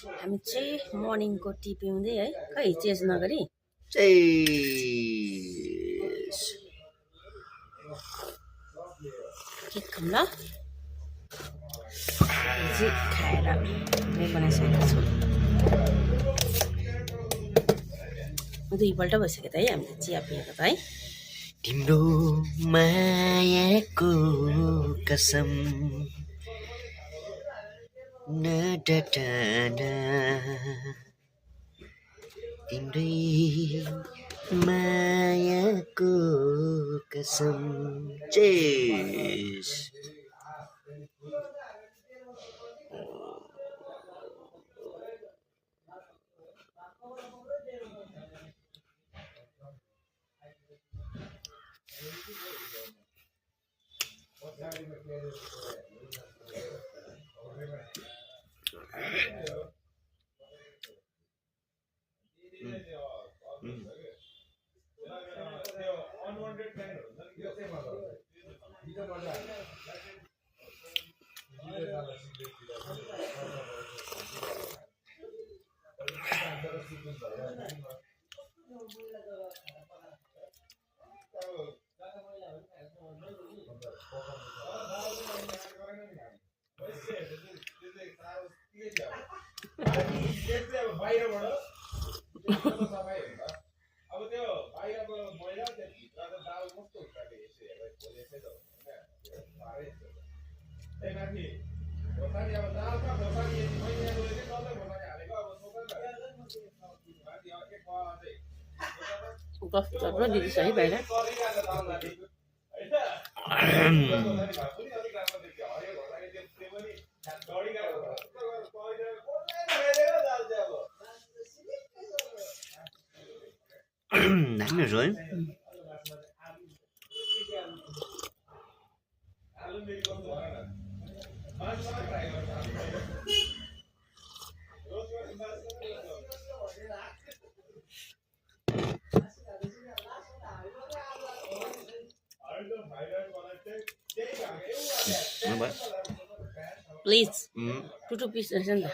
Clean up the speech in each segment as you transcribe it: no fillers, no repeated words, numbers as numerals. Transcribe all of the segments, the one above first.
हामी चाहिँ मर्निङको टी पिउँदै है खै चेन्ज नगरी के खाऊँ ल खाएर बनाइसकेको छु 2पल्ट भइसक्यो त है हामीले चिया पिएको त है तिम्रो मायाको कसम नडटाना तिम्रै मायाको कसम चेस गफ गर्नु दिदी है बाहिर दामी हो है प्लिज 2 पिस रहेछ नि त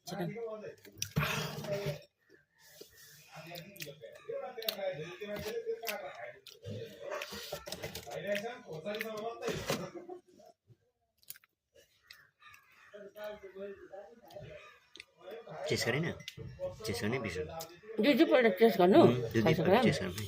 चिकन चेस गरेन चेस गर्ने बिर्सु 2पल्ट टेस्ट गर्नु चेस गर्ने